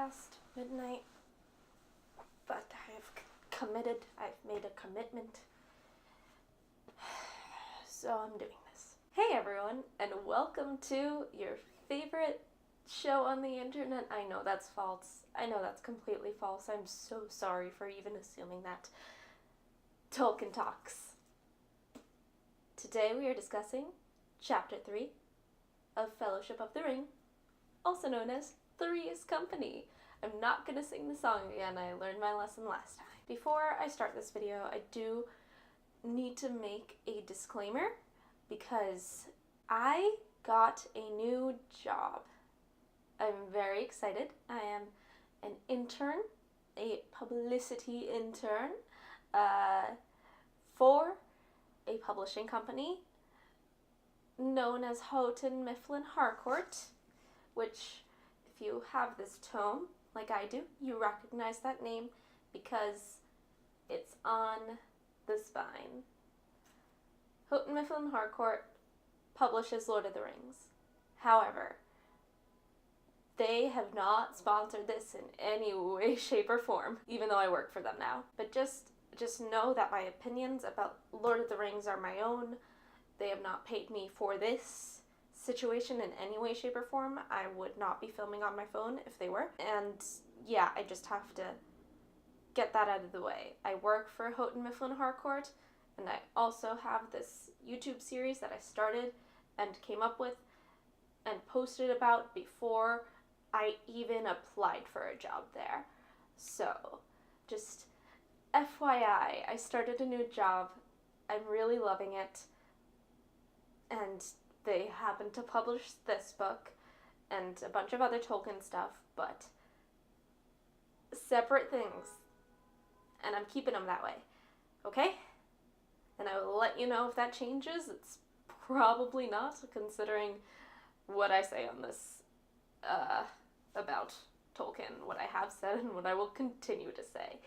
past midnight, but I've made a commitment, so I'm doing this. Hey everyone, and welcome to your favorite show on the internet. I know that's false. I know that's completely false. I'm so sorry for even assuming that. Tolkien Talks. Today we are discussing Chapter 3 of Fellowship of the Ring, also known as Three's Company. I'm not going to sing the song again. I learned my lesson last time. Before I start this video, I do need to make a disclaimer because I got a new job. I'm very excited. I am an intern, a publicity intern, for a publishing company known as Houghton Mifflin Harcourt, which, if you have this tome, like I do, you recognize that name because it's on the spine. Houghton Mifflin Harcourt publishes Lord of the Rings. However, they have not sponsored this in any way, shape, or form, even though I work for them now. But just know that my opinions about Lord of the Rings are my own. They have not paid me for this situation in any way, shape, or form. I would not be filming on my phone if they were. And yeah, I just have to get that out of the way. I work for Houghton Mifflin Harcourt, and I also have this YouTube series that I started and came up with and posted about before I even applied for a job there. So, just FYI, I started a new job. I'm really loving it. And they happen to publish this book and a bunch of other Tolkien stuff, but separate things. And I'm keeping them that way. Okay? And I will let you know if that changes. It's probably not, considering what I say on this about Tolkien, what I have said and what I will continue to say.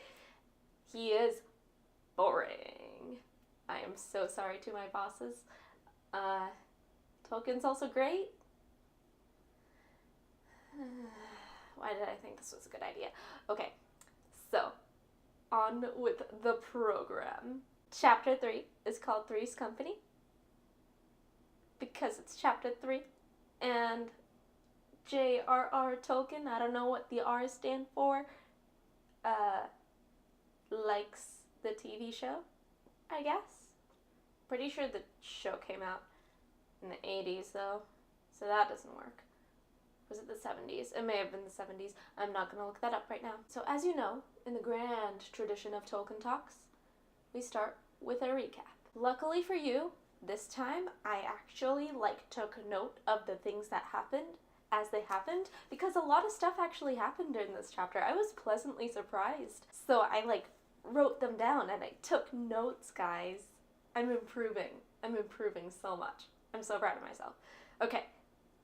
He is boring. I am so sorry to my bosses. Tolkien's also great. Why did I think this was a good idea? Okay, so on with the program. Chapter 3 is called Three's Company because it's Chapter 3, and J.R.R. Tolkien, I don't know what the R stand for, likes the TV show, I guess. Pretty sure the show came out in the 80s though, so that doesn't work. Was it the 70s? It may have been the 70s. I'm not going to look that up right now. So as you know, in the grand tradition of Tolkien Talks, we start with a recap. Luckily for you, this time I actually took note of the things that happened as they happened, because a lot of stuff actually happened in this chapter. I was pleasantly surprised. So I wrote them down and I took notes, guys. I'm improving so much. I'm so proud of myself. Okay,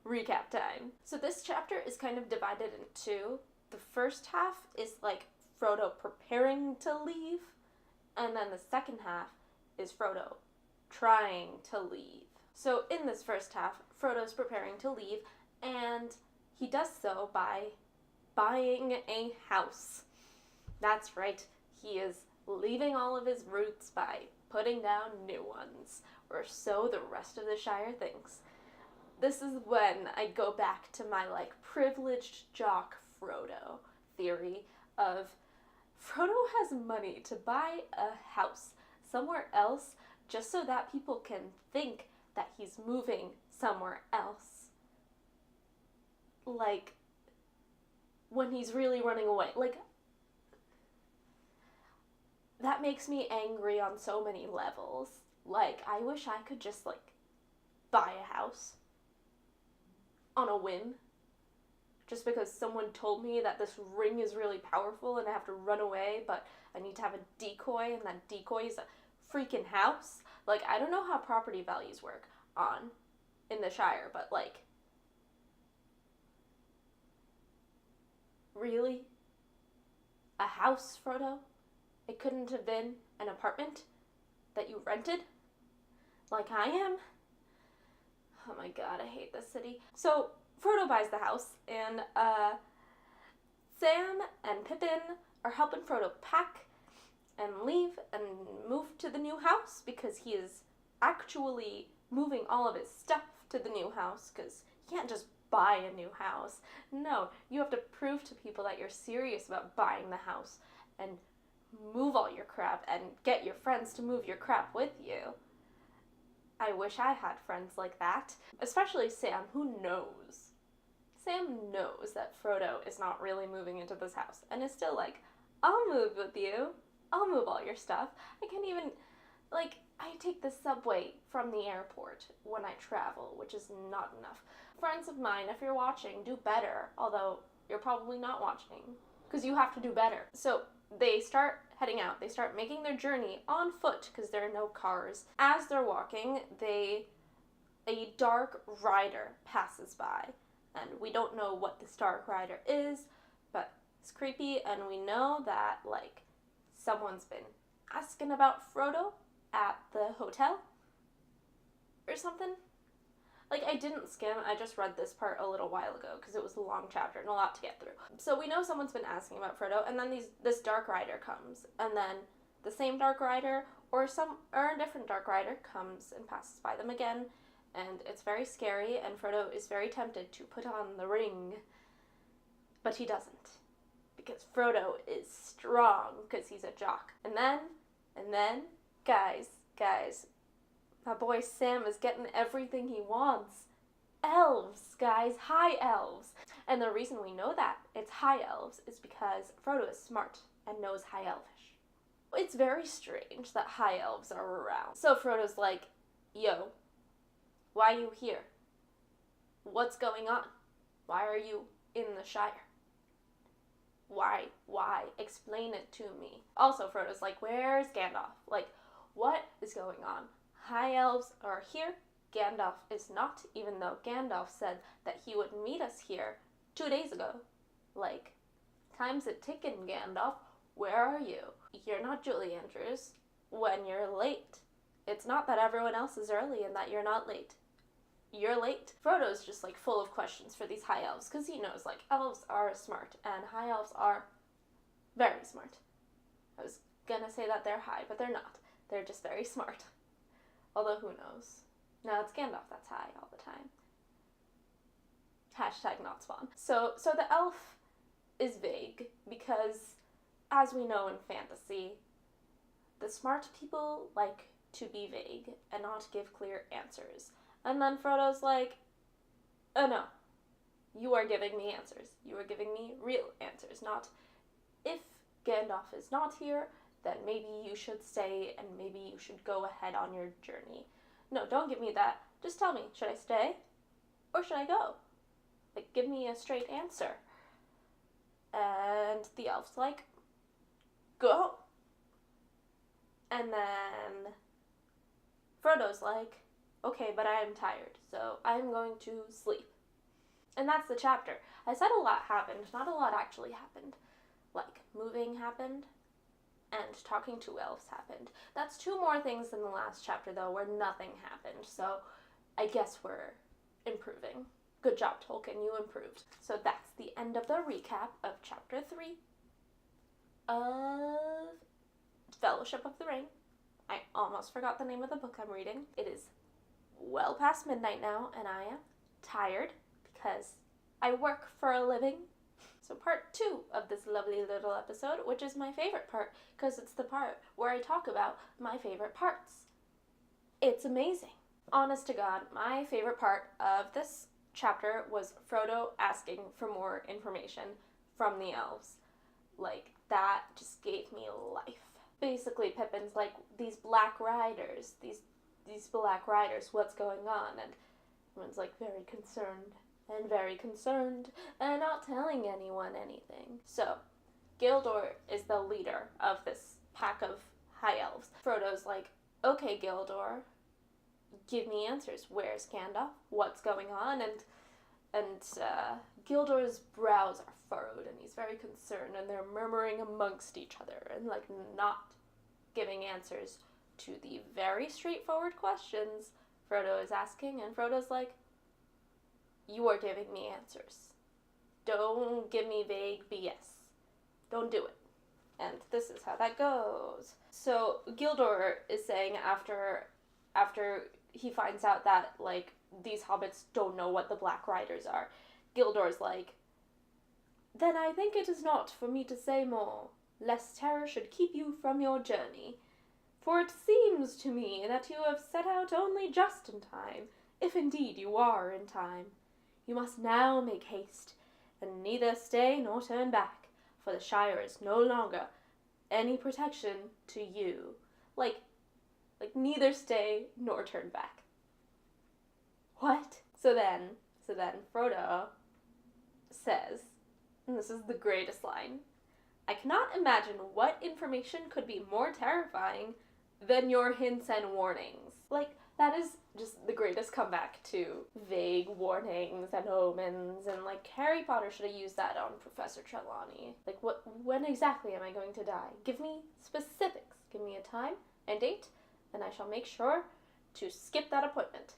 recap time. So this chapter is kind of divided in two. The first half is Frodo preparing to leave, and then the second half is Frodo trying to leave. So in this first half, Frodo's preparing to leave, and he does so by buying a house. That's right, he is leaving all of his roots by putting down new ones, or so the rest of the Shire thinks. This is when I go back to my privileged jock Frodo theory of Frodo has money to buy a house somewhere else just so that people can think that he's moving somewhere else. When he's really running away. That makes me angry on so many levels. I wish I could just, buy a house on a whim. Just because someone told me that this ring is really powerful and I have to run away, but I need to have a decoy, and that decoy is a freaking house. I don't know how property values work in the Shire, but, really? A house, Frodo? It couldn't have been an apartment that you rented? Like I am? Oh my god, I hate this city. So, Frodo buys the house, and, Sam and Pippin are helping Frodo pack and leave and move to the new house because he is actually moving all of his stuff to the new house because he can't just buy a new house. No, you have to prove to people that you're serious about buying the house and move all your crap and get your friends to move your crap with you. I wish I had friends like that. Especially Sam, who knows. Sam knows that Frodo is not really moving into this house and is still like, I'll move with you. I'll move all your stuff. I can't even, I take the subway from the airport when I travel, which is not enough. Friends of mine, if you're watching, do better. Although, you're probably not watching, because you have to do better. So, they start heading out. They start making their journey on foot, because there are no cars. As they're walking, a dark rider passes by. And we don't know what this dark rider is, but it's creepy, and we know that, someone's been asking about Frodo at the hotel or something. I didn't skim, I just read this part a little while ago because it was a long chapter and a lot to get through. So we know someone's been asking about Frodo, and then this dark rider comes, and then the same dark rider or a different dark rider comes and passes by them again, and it's very scary, and Frodo is very tempted to put on the ring, but he doesn't. Because Frodo is strong, because he's a jock. And then, guys, my boy Sam is getting everything he wants. Elves, guys, high elves. And the reason we know that it's high elves is because Frodo is smart and knows high elvish. It's very strange that high elves are around. So Frodo's like, yo, why are you here? What's going on? Why are you in the Shire? Why? Explain it to me. Also, Frodo's like, where's Gandalf? What is going on? High elves are here. Gandalf is not, even though Gandalf said that he would meet us here 2 days ago. Time's a ticking, Gandalf. Where are you? You're not Julie Andrews. When you're late. It's not that everyone else is early and that you're not late. You're late. Frodo's just full of questions for these high elves because he knows elves are smart and high elves are very smart. I was gonna say that they're high, but they're not. They're just very smart. Although who knows? No, it's Gandalf that's high all the time. Hashtag not spawn. So the elf is vague because, as we know in fantasy, the smart people like to be vague and not give clear answers. And then Frodo's like, oh no, you are giving me answers. You are giving me real answers, not if Gandalf is not here, then maybe you should stay and maybe you should go ahead on your journey. No, don't give me that. Just tell me, should I stay or should I go? Give me a straight answer. And the elf's like, go. And then Frodo's like, okay, but I am tired, so I'm going to sleep. And that's the chapter. I said a lot happened. Not a lot actually happened. Moving happened, and talking to elves happened. That's 2 more things than the last chapter, though, where nothing happened. So I guess we're improving. Good job, Tolkien. You improved. So that's the end of the recap of Chapter 3 of Fellowship of the Ring. I almost forgot the name of the book I'm reading. It is well past midnight now, and I am tired because I work for a living. So part 2 of this lovely little episode, which is my favorite part, because it's the part where I talk about my favorite parts. It's amazing. Honest to God, my favorite part of this chapter was Frodo asking for more information from the elves. That just gave me life. Basically, Pippin's like, these black riders, these black riders, what's going on? And everyone's very concerned, and not telling anyone anything. So, Gildor is the leader of this pack of high elves. Frodo's like, okay, Gildor, give me answers. Where's Gandalf? What's going on? And Gildor's brows are furrowed, and he's very concerned, and they're murmuring amongst each other, and not giving answers to the very straightforward questions Frodo is asking, and Frodo's like, you are giving me answers. Don't give me vague BS. Don't do it. And this is how that goes. So Gildor is saying after he finds out that, like, these hobbits don't know what the Black Riders are, Gildor's like, then I think it is not for me to say more, lest terror should keep you from your journey. For it seems to me that you have set out only just in time, if indeed you are in time. You must now make haste, and neither stay nor turn back, for the Shire is no longer any protection to you. Like neither stay nor turn back. What? So then Frodo says, and this is the greatest line, I cannot imagine what information could be more terrifying than your hints and warnings. Like, that is just the greatest comeback to vague warnings and omens, and, like, Harry Potter should have used that on Professor Trelawney. Like, when exactly am I going to die? Give me specifics. Give me a time and date, and I shall make sure to skip that appointment.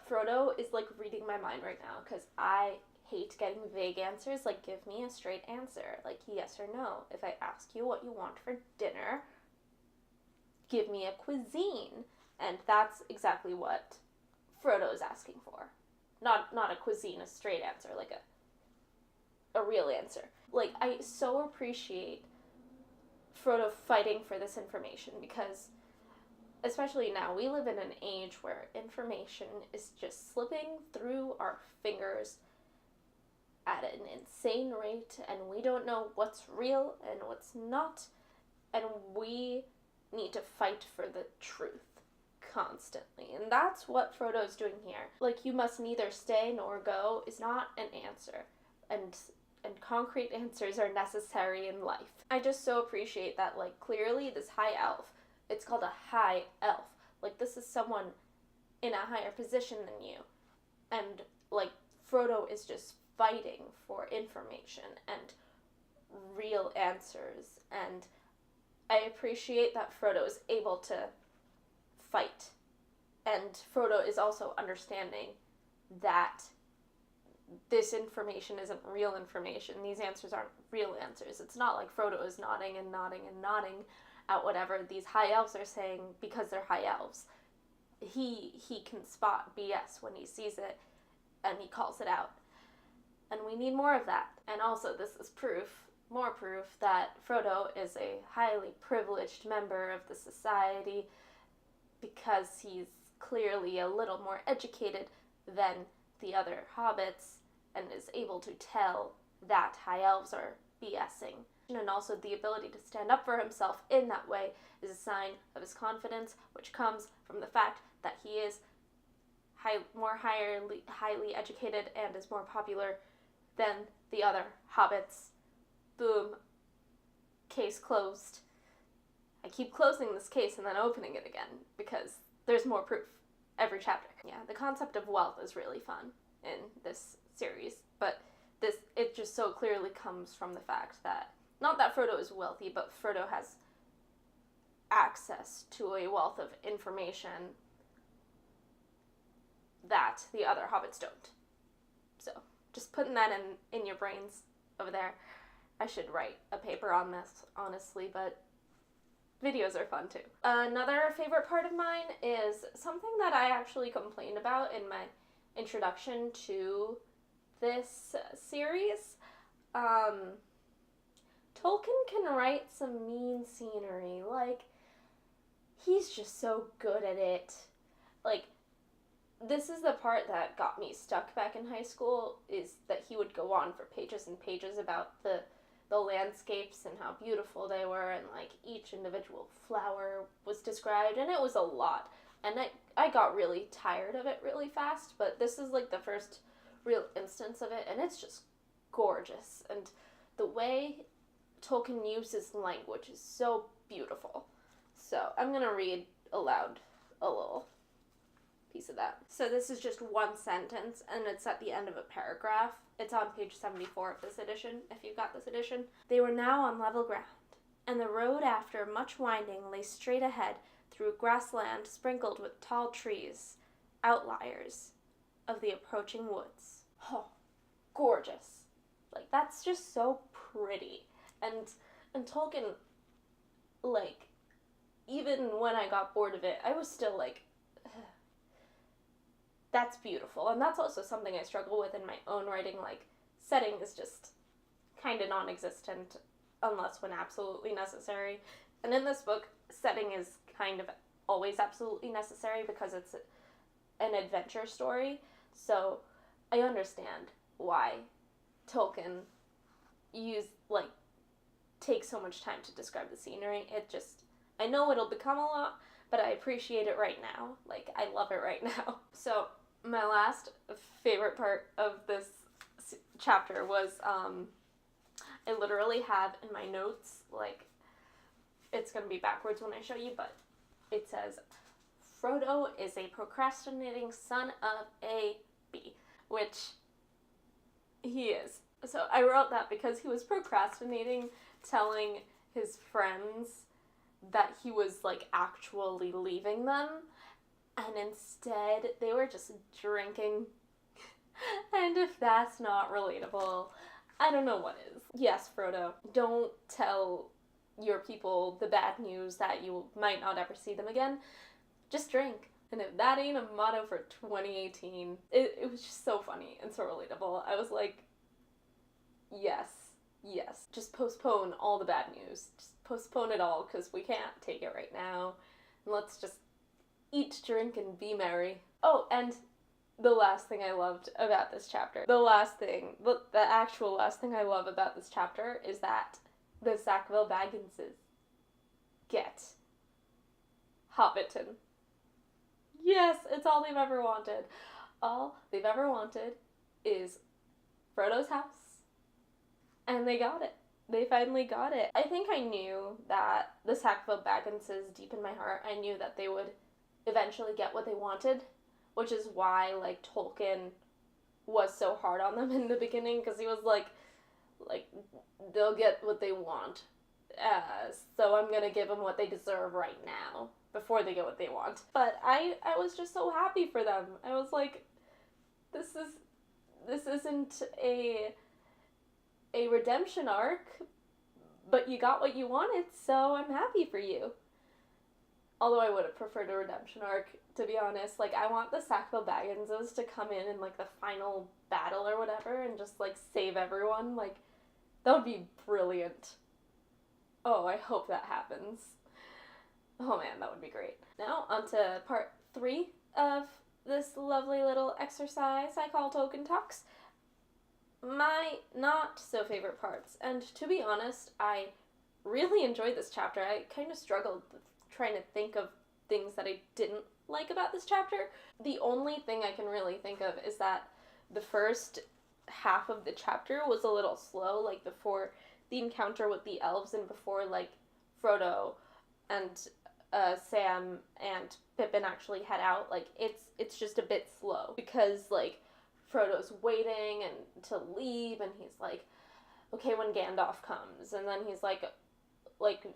Frodo is, like, reading my mind right now, because I hate getting vague answers. Like, give me a straight answer. Like, yes or no. If I ask you what you want for dinner, give me a cuisine. And that's exactly what Frodo is asking for. Not a cuisine, a straight answer, like a real answer. Like, I so appreciate Frodo fighting for this information, because especially now, we live in an age where information is just slipping through our fingers at an insane rate, and we don't know what's real and what's not, and we need to fight for the truth constantly. And that's what Frodo's doing here. Like, you must neither stay nor go is not an answer, and concrete answers are necessary in life. I just so appreciate that, like, clearly this high elf, it's called a high elf. Like, this is someone in a higher position than you, and, like, Frodo is just fighting for information and real answers, and I appreciate that Frodo is able to fight, and Frodo is also understanding that this information isn't real information. These answers aren't real answers. It's not like Frodo is nodding and nodding and nodding at whatever these high elves are saying because they're high elves. He can spot BS when he sees it, and he calls it out. And we need more of that. And also, this is more proof that Frodo is a highly privileged member of the society, because he's clearly a little more educated than the other hobbits and is able to tell that high elves are BSing. And also, the ability to stand up for himself in that way is a sign of his confidence, which comes from the fact that he is highly educated and is more popular than the other hobbits. Boom. Case closed. I keep closing this case and then opening it again, because there's more proof every chapter. Yeah, the concept of wealth is really fun in this series, but it just so clearly comes from the fact that, not that Frodo is wealthy, but Frodo has access to a wealth of information that the other hobbits don't. So, just putting that in your brains over there. I should write a paper on this, honestly, but videos are fun too. Another favorite part of mine is something that I actually complained about in my introduction to this series. Tolkien can write some mean scenery. Like, he's just so good at it. Like, this is the part that got me stuck back in high school, is that he would go on for pages and pages about the landscapes and how beautiful they were, and, like, each individual flower was described, and it was a lot. And I got really tired of it really fast, but this is, like, the first real instance of it, and it's just gorgeous. And the way Tolkien uses language is so beautiful. So I'm going to read aloud a little piece of that. So this is just one sentence, and it's at the end of a paragraph. It's on page 74 of this edition, if you've got this edition. They were now on level ground, and the road, after much winding, lay straight ahead through grassland sprinkled with tall trees, outliers of the approaching woods. Oh, gorgeous. Like, that's just so pretty. And And Tolkien, like, even when I got bored of it, I was still like, that's beautiful. And that's also something I struggle with in my own writing. Like, setting is just kind of non-existent unless when absolutely necessary. And in this book, setting is kind of always absolutely necessary because it's an adventure story. So I understand why Tolkien takes so much time to describe the scenery. I know it'll become a lot, but I appreciate it right now. Like, I love it right now. So my last favorite part of this chapter was, I literally have in my notes, like, it's going to be backwards when I show you, but it says, Frodo is a procrastinating son of a bee, which he is. So I wrote that because he was procrastinating telling his friends that he was, like, actually leaving them, and instead they were just drinking. And if that's not relatable, I don't know what is. Yes, Frodo, don't tell your people the bad news that you might not ever see them again. Just drink. And if that ain't a motto for 2018, it was just so funny and so relatable. I was like, yes. Just postpone all the bad news. Just postpone it all, because we can't take it right now. And let's just eat, drink, and be merry. Oh, and the last thing I loved about this chapter, the actual last thing I love about this chapter is that the Sackville Bagginses get Hobbiton. Yes, it's all they've ever wanted. All they've ever wanted is Frodo's house. And they got it. They finally got it. I think I knew that the Sackville Bagginses, deep in my heart, I knew that they would eventually get what they wanted, which is why, like, Tolkien was so hard on them in the beginning, because he was like, they'll get what they want, so I'm gonna give them what they deserve right now, before they get what they want. But I was just so happy for them. I was like, this isn't a redemption arc, but you got what you wanted, so I'm happy for you. Although I would have preferred a redemption arc, to be honest. Like, I want the Sackville Bagginses to come in like, the final battle or whatever and just, like, save everyone. Like, that would be brilliant. Oh, I hope that happens. Oh man, that would be great. Now, on to part 3 of this lovely little exercise I call Tolkien Talks. My not so favorite parts. And to be honest, I really enjoyed this chapter. I kind of struggled with trying to think of things that I didn't like about this chapter. The only thing I can really think of is that the first half of the chapter was a little slow, like before the encounter with the elves and before, like, Frodo and Sam and Pippin actually head out. Like, it's just a bit slow because, like, Frodo's waiting and to leave, and he's like, okay, when Gandalf comes, and then he's like,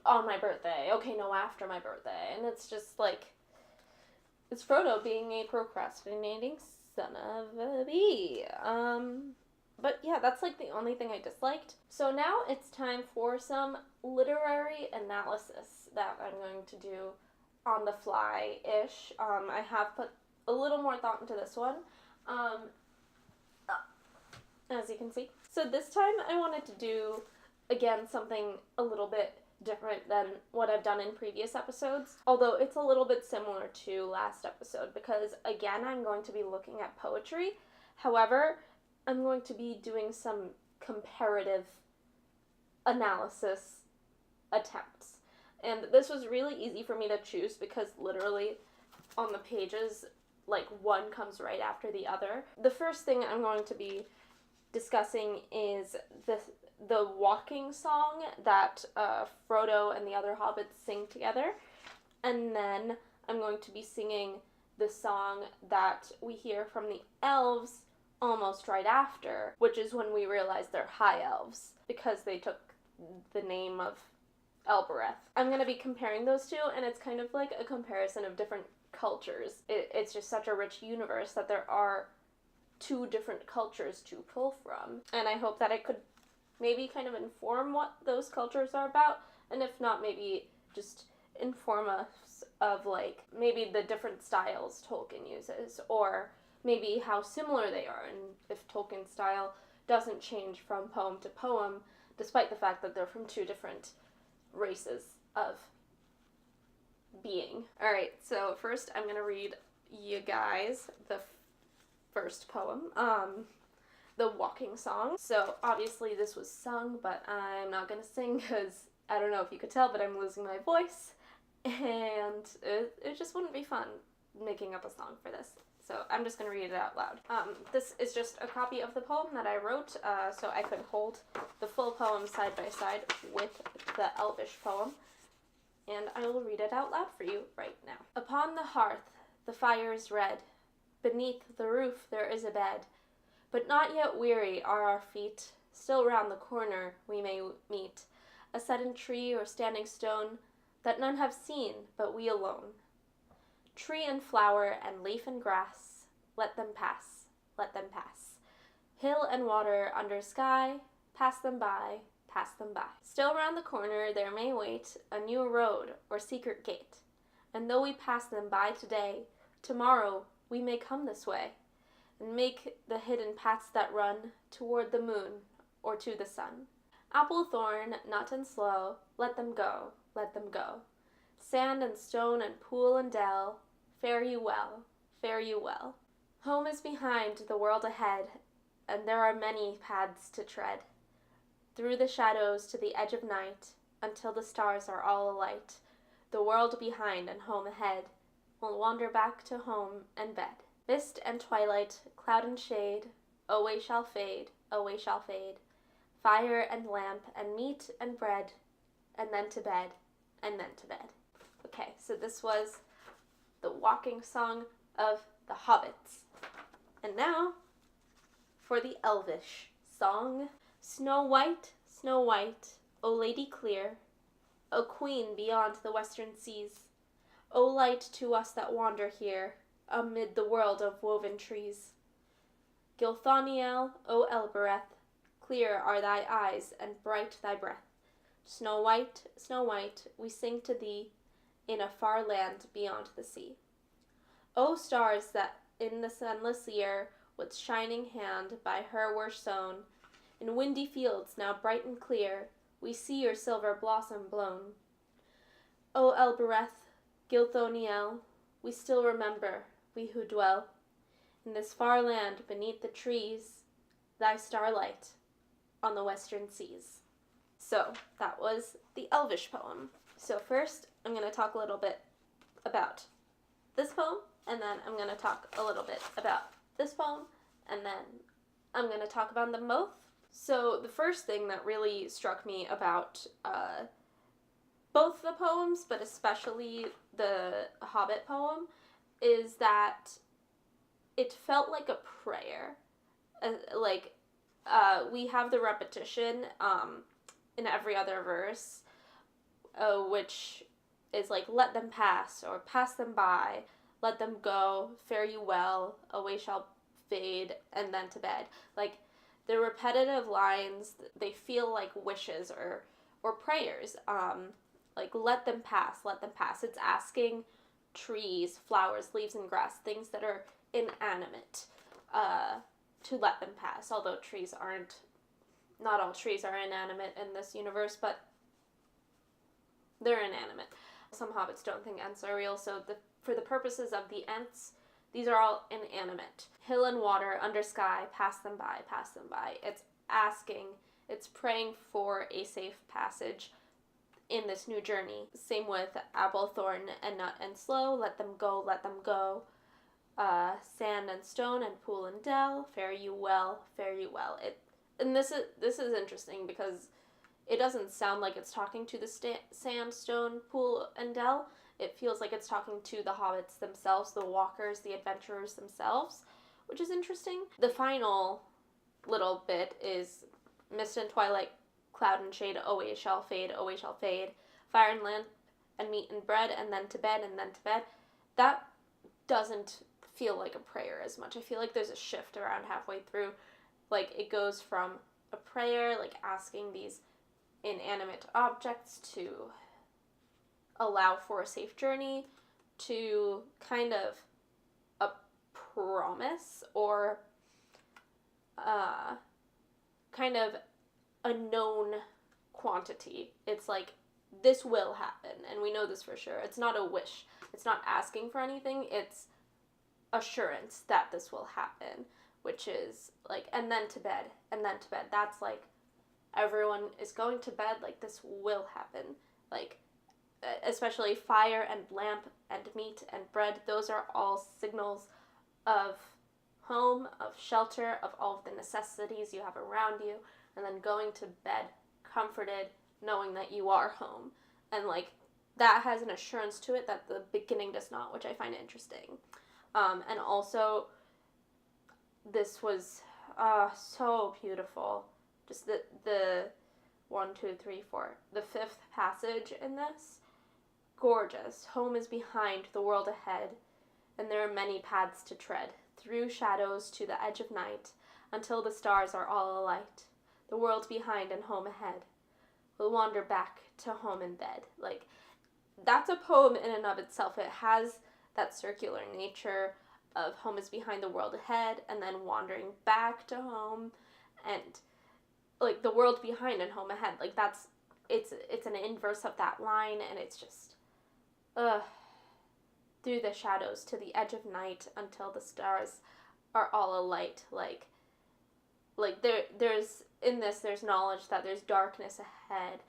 on my birthday, okay, no, after my birthday, and it's just, like, it's Frodo being a procrastinating son of a bee. But yeah, that's, like, the only thing I disliked. So now it's time for some literary analysis that I'm going to do on the fly-ish. I have put a little more thought into this one. As you can see. So this time I wanted to do, again, something a little bit different than what I've done in previous episodes, although it's a little bit similar to last episode, because again I'm going to be looking at poetry. However, I'm going to be doing some comparative analysis attempts. And this was really easy for me to choose because literally on the pages, like, one comes right after the other. The first thing I'm going to be discussing is the walking song that Frodo and the other hobbits sing together, and then I'm going to be singing the song that we hear from the elves almost right after, which is when we realize they're high elves because they took the name of Elbereth. I'm going to be comparing those two, and it's kind of like a comparison of different cultures. It's just such a rich universe that there are 2 different cultures to pull from, and I hope that I could maybe kind of inform what those cultures are about, and if not, maybe just inform us of like maybe the different styles Tolkien uses, or maybe how similar they are, and if Tolkien's style doesn't change from poem to poem, despite the fact that they're from two different races of being. Alright, so first I'm going to read you guys the first poem, The Walking Song. So obviously this was sung, but I'm not going to sing because I don't know if you could tell, but I'm losing my voice, and it just wouldn't be fun making up a song for this. So I'm just going to read it out loud. This is just a copy of the poem that I wrote, so I could hold the full poem side by side with the Elvish poem, and I will read it out loud for you right now. Upon the hearth the fire is red, beneath the roof there is a bed, but not yet weary are our feet, still round the corner we may meet a sudden tree or standing stone that none have seen but we alone. Tree and flower and leaf and grass, let them pass, let them pass. Hill and water under sky, pass them by, pass them by. Still round the corner there may wait a new road or secret gate, and though we pass them by today, tomorrow we may come this way, and make the hidden paths that run toward the moon or to the sun. Apple, thorn, nut, and sloe, let them go, let them go. Sand and stone and pool and dell, fare you well, fare you well. Home is behind, the world ahead, and there are many paths to tread. Through the shadows to the edge of night, until the stars are all alight, the world behind and home ahead, will wander back to home and bed. Mist and twilight, cloud and shade, away shall fade, away shall fade. Fire and lamp and meat and bread, and then to bed, and then to bed. Okay, so this was the walking song of the hobbits. And now for the Elvish song. Snow white, O lady clear, O queen beyond the western seas, O light to us that wander here amid the world of woven trees. Gilthoniel, O Elbereth, clear are thy eyes and bright thy breath. Snow white, we sing to thee in a far land beyond the sea. O stars that in the sunless year with shining hand by her were sown, in windy fields now bright and clear, we see your silver blossom blown. O Elbereth, Gilthoniel, we still remember, we who dwell in this far land beneath the trees, thy starlight on the western seas. So that was the Elvish poem. So first I'm going to talk a little bit about this poem, and then I'm going to talk a little bit about this poem, and then I'm going to talk about them both. So the first thing that really struck me about both the poems, but especially the Hobbit poem, is that it felt like a prayer. We have the repetition in every other verse, which is like, let them pass, or pass them by, let them go, fare you well, away shall fade, and then to bed. Like, the repetitive lines, they feel like wishes or prayers. Like, let them pass, let them pass. It's asking trees, flowers, leaves, and grass, things that are inanimate, to let them pass. Although not all trees are inanimate in this universe, but they're inanimate. Some hobbits don't think Ents are real, so for the purposes of the Ents, these are all inanimate. Hill and water, under sky, pass them by, pass them by. It's asking, it's praying for a safe passage in this new journey. Same with apple, thorn, and nut, and sloe, let them go, let them go. Sand and stone and pool and dell, fare you well, fare you well. And this is interesting because it doesn't sound like it's talking to the sand, stone, pool, and dell. It feels like it's talking to the hobbits themselves, the walkers, the adventurers themselves, which is interesting. The final little bit is mist and twilight, cloud and shade, away shall fade, away shall fade. Fire and lamp and meat and bread, and then to bed, and then to bed. That doesn't feel like a prayer as much. I feel like there's a shift around halfway through. Like, it goes from a a prayer, like asking these inanimate objects to allow for a safe journey, to kind of a promise or kind of a known quantity. It's like, this will happen, and we know this for sure. It's not a wish. It's not asking for anything. It's assurance that this will happen, which is like, and then to bed, and then to bed. That's like, everyone is going to bed, like, this will happen. Like, especially fire and lamp and meat and bread, those are all signals of home, of shelter, of all of the necessities you have around you, and then going to bed comforted, knowing that you are home. And like, that has an assurance to it that the beginning does not, which I find interesting. And also, this was so beautiful. Just the 1, 2, 3, 4, the fifth passage in this, gorgeous. Home is behind, the world ahead, and there are many paths to tread, through shadows to the edge of night, until the stars are all alight. The world behind and home ahead. We'll wander back to home in bed. Like, that's a poem in and of itself. It has that circular nature of home is behind, the world ahead, and then wandering back to home, and like the world behind and home ahead. Like, that's, it's an inverse of that line, and it's just, through the shadows to the edge of night, until the stars are all alight. Like there's in this, there's knowledge that there's darkness ahead,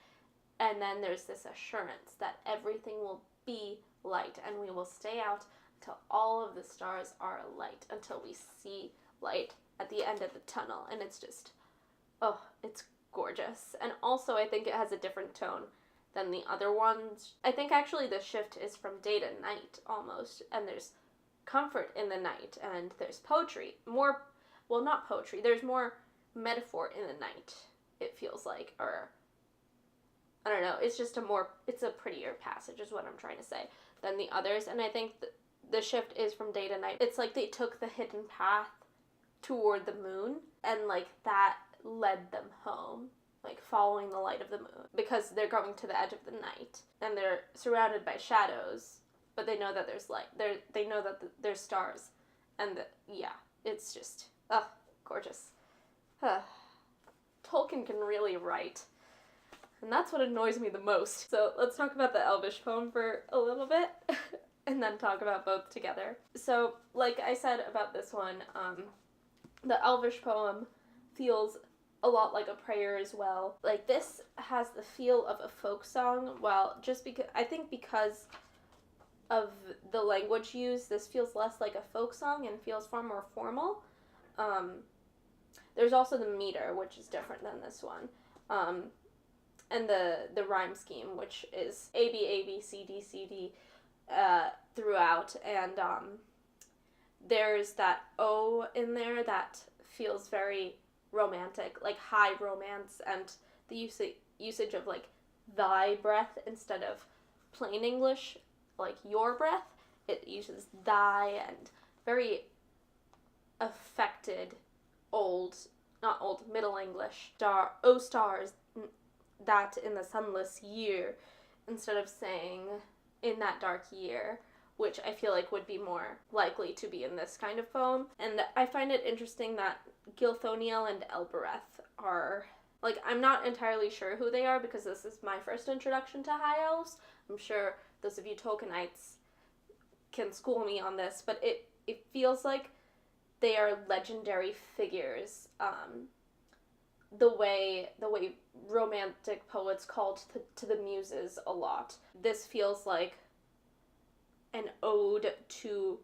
and then there's this assurance that everything will be light, and we will stay out until all of the stars are alight, until we see light at the end of the tunnel. And it's just, it's gorgeous. And also, I think it has a different tone than the other ones. I think actually the shift is from day to night almost, and there's comfort in the night, and there's poetry. More, well, not poetry, there's more metaphor in the night, it feels like, or I don't know, it's just it's a prettier passage is what I'm trying to say than the others. And I think the shift is from day to night. It's like they took the hidden path toward the moon, and like that led them home, like following the light of the moon, because they're going to the edge of the night and they're surrounded by shadows, but they know that there's light. They know that there's stars, and it's just gorgeous. Tolkien can really write, and that's what annoys me the most. So let's talk about the Elvish poem for a little bit and then talk about both together. So like I said about this one, the Elvish poem feels a lot like a prayer as well. Like, this has the feel of a folk song, I think because of the language used, this feels less like a folk song and feels far more formal. There's also the meter, which is different than this one. And the rhyme scheme, which is A, B, A, B, C, D, C, D, throughout. And there's that O in there that feels very romantic, like high romance, and the usage of like thy breath instead of plain English, like your breath. It uses thy, and very affected Middle English. O stars, that in the sunless year, instead of saying in that dark year, which I feel like would be more likely to be in this kind of poem. And I find it interesting that Gilthoniel and Elbereth are, like, I'm not entirely sure who they are because this is my first introduction to High Elves. I'm sure those of you Tolkienites can school me on this, but it feels like they are legendary figures. The way romantic poets called to the muses a lot. This feels like an ode to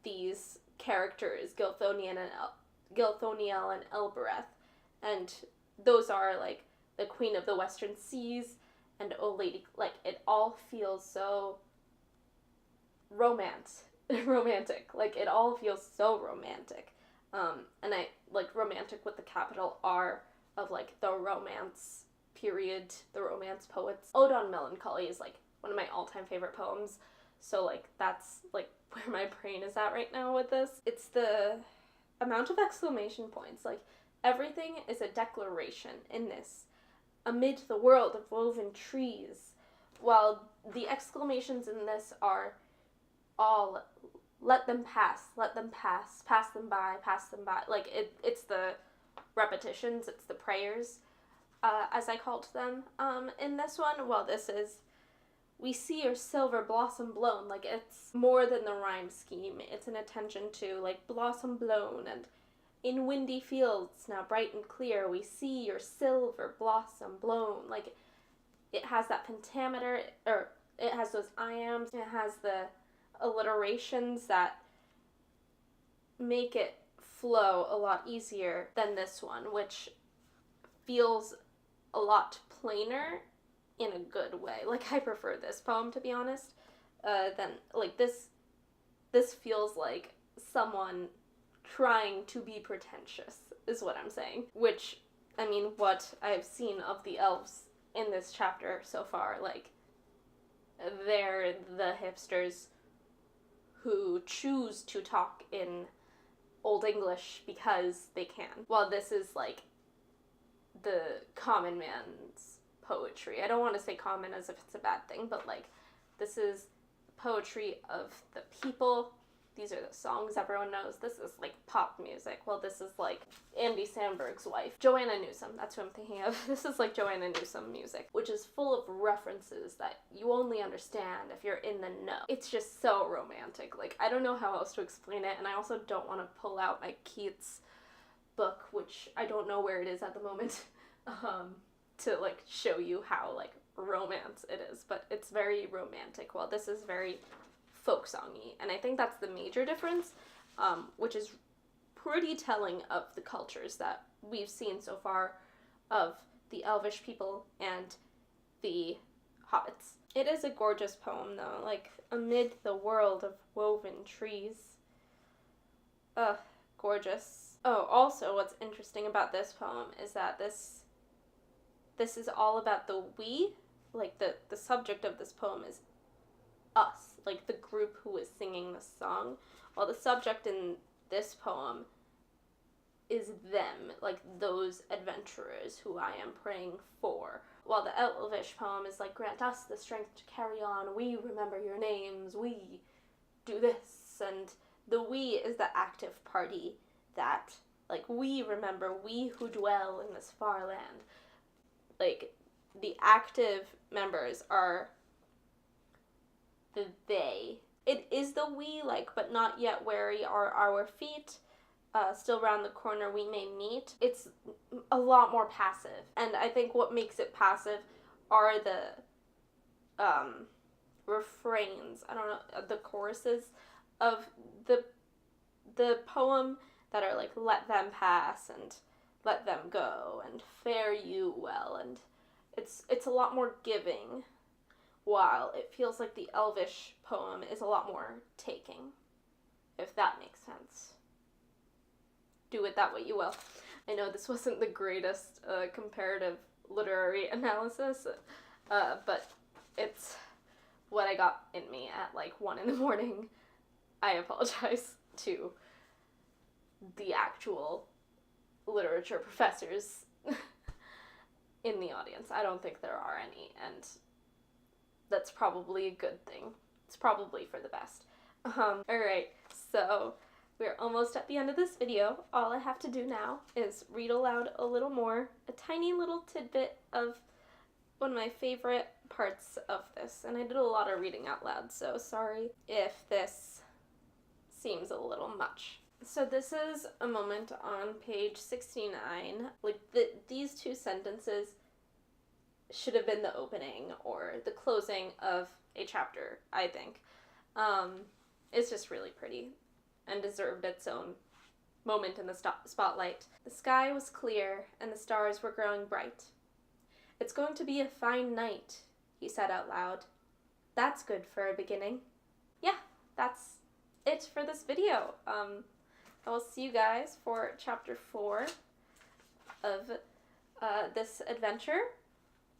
these characters, Gilthoniel and Elbereth, and those are like the Queen of the Western Seas and O Lady. Like, it all feels so romantic. Like, it all feels so romantic. And I like romantic with the capital R, of like the Romance period, the Romance poets. Ode on Melancholy is like one of my all-time favorite poems. So like that's like where my brain is at right now with this. It's the amount of exclamation points. Like, Everything is a declaration in this, amid the world of woven trees, while the exclamations in this are all, let them pass, pass them by, pass them by. Like, it's the repetitions, it's the prayers, as I called them. In this one, well, this is, we see your silver blossom blown. Like, it's more than the rhyme scheme. It's an attention to, like, blossom blown, and in windy fields, now bright and clear, we see your silver blossom blown. Like, it has that pentameter, or it has those iambs, it has the alliterations that make it flow a lot easier than this one, which feels a lot plainer in a good way. Like, I prefer this poem, to be honest, than, like, this feels like someone trying to be pretentious, is what I'm saying. Which, I mean, what I've seen of the elves in this chapter so far, like, they're the hipsters who choose to talk in Old English because they can. While this is, like, the common man's poetry. I don't want to say common as if it's a bad thing, but, like, this is poetry of the people. These are the songs everyone knows. This is, like, pop music. Well, this is, like, Andy Samberg's wife. Joanna Newsom, that's who I'm thinking of. This is, like, Joanna Newsom music, which is full of references that you only understand if you're in the know. It's just so romantic. Like, I don't know how else to explain it, and I also don't want to pull out my Keats book, which I don't know where it is at the moment, to, like, show you how, like, romance it is. But it's very romantic, while this is very folk songy, and I think that's the major difference, which is pretty telling of the cultures that we've seen so far of the Elvish people and the hobbits. It is a gorgeous poem, though, like, amid the world of woven trees. Gorgeous. Oh, also, what's interesting about this poem is that this is all about the we, like, the subject of this poem is us, like the group who is singing the song, while the subject in this poem is them, like those adventurers who I am praying for. While the Elvish poem is like, grant us the strength to carry on, we remember your names, we do this, and the we is the active party that, like, we remember, we who dwell in this far land. Like, the active members are the they. It is the we, like, but not yet wary are our feet. Still round the corner we may meet. It's a lot more passive. And I think what makes it passive are the refrains, I don't know, the choruses of the poem that are like, let them pass and let them go and fare you well, and it's a lot more giving, while it feels like the Elvish poem is a lot more taking, if that makes sense. Do with that what you will. I know this wasn't the greatest comparative literary analysis, but it's what I got in me at like 1 a.m. I apologize to the actual literature professors in the audience. I don't think there are any, and that's probably a good thing. It's probably for the best. Alright, so we're almost at the end of this video. All I have to do now is read aloud a little more, a tiny little tidbit of one of my favorite parts of this, and I did a lot of reading out loud, so sorry if this seems a little much. So this is a moment on page 69. Like, these two sentences should have been the opening or the closing of a chapter, I think. It's just really pretty and deserved its own moment in the spotlight. The sky was clear and the stars were growing bright. It's going to be a fine night, he said out loud. That's good for a beginning. Yeah, that's it for this video. I will see you guys for chapter 4 of this adventure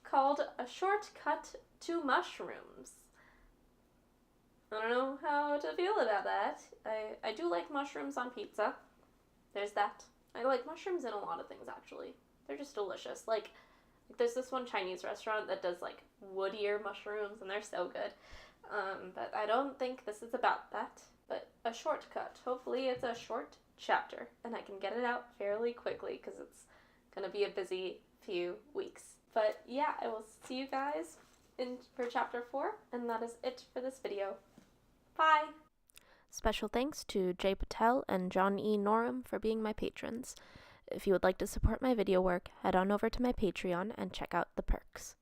called A Shortcut to Mushrooms. I don't know how to feel about that. I do like mushrooms on pizza. There's that. I like mushrooms in a lot of things, actually. They're just delicious. Like, there's this one Chinese restaurant that does, like, woodier mushrooms, and they're so good. But I don't think this is about that. But a shortcut. Hopefully it's a short chapter, and I can get it out fairly quickly, because it's going to be a busy few weeks. But yeah, I will see you guys for chapter 4, and that is it for this video. Bye! Special thanks to Jay Patel and John E. Norum for being my patrons. If you would like to support my video work, head on over to my Patreon and check out the perks.